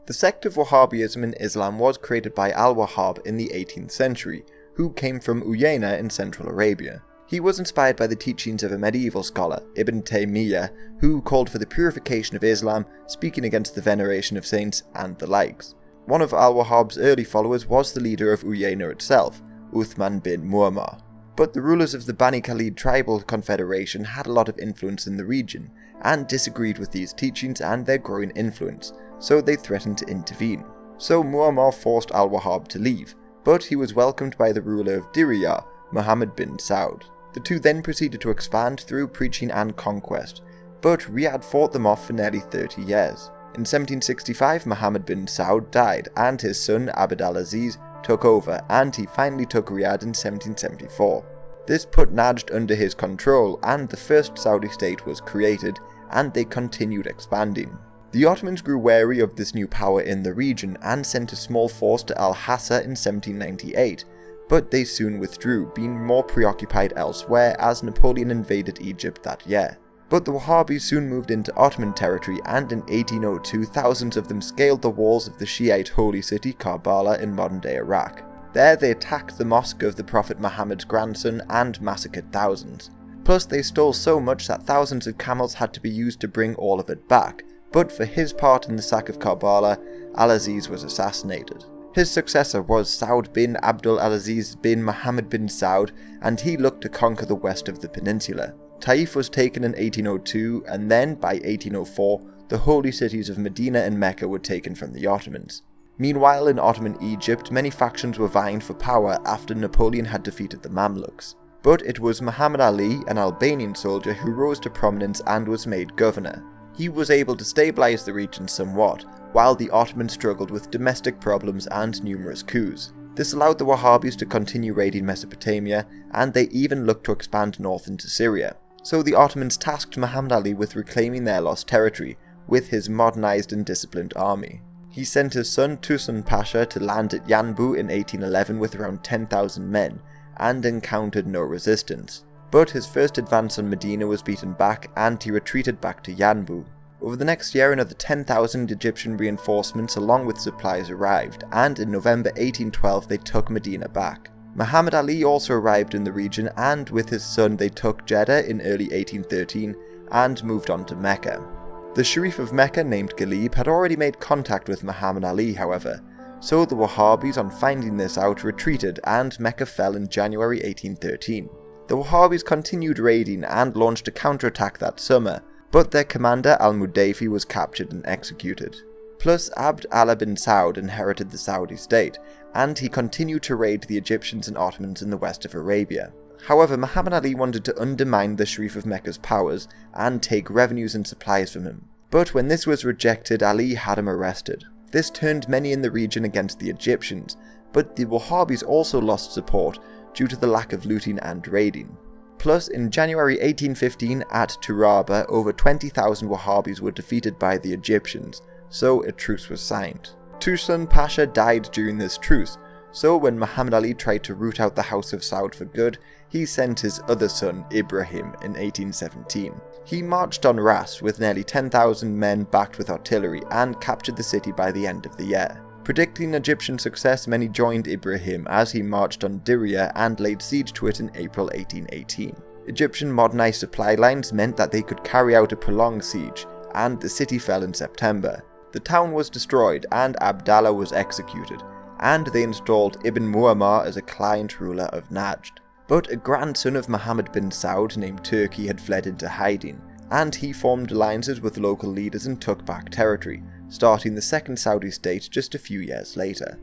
The sect of Wahhabism in Islam was created by al-Wahab in the 18th century, who came from Uyayna in Central Arabia. He was inspired by the teachings of a medieval scholar, Ibn Taymiyyah, who called for the purification of Islam, speaking against the veneration of saints and the likes. One of al-Wahhab's early followers was the leader of Uyayna itself, Uthman bin Muammar. But the rulers of the Bani Khalid tribal confederation had a lot of influence in the region, and disagreed with these teachings and their growing influence, so they threatened to intervene. So Muammar forced al-Wahhab to leave, but he was welcomed by the ruler of Diriyah, Muhammad bin Saud. The two then proceeded to expand through preaching and conquest, but Riyadh fought them off for nearly 30 years. In 1765, Muhammad bin Saud died, and his son Abd al-Aziz took over, and he finally took Riyadh in 1774. This put Najd under his control, and the first Saudi state was created, and they continued expanding. The Ottomans grew wary of this new power in the region and sent a small force to Al-Hassa in 1798, but they soon withdrew, being more preoccupied elsewhere as Napoleon invaded Egypt that year. But the Wahhabis soon moved into Ottoman territory, and in 1802 thousands of them scaled the walls of the Shiite holy city Karbala in modern-day Iraq. There they attacked the mosque of the Prophet Muhammad's grandson and massacred thousands. Plus they stole so much that thousands of camels had to be used to bring all of it back, but for his part in the sack of Karbala, Al-Aziz was assassinated. His successor was Saud bin Abdul al-Aziz bin Muhammad bin Saud, and he looked to conquer the west of the peninsula. Taif was taken in 1802, and then, by 1804, the holy cities of Medina and Mecca were taken from the Ottomans. Meanwhile, in Ottoman Egypt, many factions were vying for power after Napoleon had defeated the Mamluks. But it was Muhammad Ali, an Albanian soldier, who rose to prominence and was made governor. He was able to stabilize the region somewhat, while the Ottomans struggled with domestic problems and numerous coups. This allowed the Wahhabis to continue raiding Mesopotamia, and they even looked to expand north into Syria. So the Ottomans tasked Muhammad Ali with reclaiming their lost territory, with his modernized and disciplined army. He sent his son Tusun Pasha to land at Yanbu in 1811 with around 10,000 men, and encountered no resistance. But his first advance on Medina was beaten back, and he retreated back to Yanbu. Over the next year, another 10,000 Egyptian reinforcements along with supplies arrived, and in November 1812 they took Medina back. Muhammad Ali also arrived in the region, and with his son they took Jeddah in early 1813 and moved on to Mecca. The Sharif of Mecca, named Ghalib, had already made contact with Muhammad Ali, however, so the Wahhabis, on finding this out, retreated, and Mecca fell in January 1813. The Wahhabis continued raiding and launched a counterattack that summer, but their commander al-Mudayfi was captured and executed. Plus, Abd Allah bin Saud inherited the Saudi state, and he continued to raid the Egyptians and Ottomans in the west of Arabia. However, Muhammad Ali wanted to undermine the Sharif of Mecca's powers and take revenues and supplies from him. But when this was rejected, Ali had him arrested. This turned many in the region against the Egyptians, but the Wahhabis also lost support due to the lack of looting and raiding. Plus, in January 1815 at Turaba, over 20,000 Wahhabis were defeated by the Egyptians, so a truce was signed. Tusun Pasha died during this truce, so when Muhammad Ali tried to root out the House of Saud for good, he sent his other son Ibrahim in 1817. He marched on Ras with nearly 10,000 men backed with artillery and captured the city by the end of the year. Predicting Egyptian success, many joined Ibrahim as he marched on Diriyah and laid siege to it in April 1818. Egyptian modernized supply lines meant that they could carry out a prolonged siege, and the city fell in September. The town was destroyed and Abdallah was executed, and they installed Ibn Muammar as a client ruler of Najd. But a grandson of Muhammad bin Saud named Turki had fled into hiding, and he formed alliances with local leaders and took back territory, starting the second Saudi state just a few years later.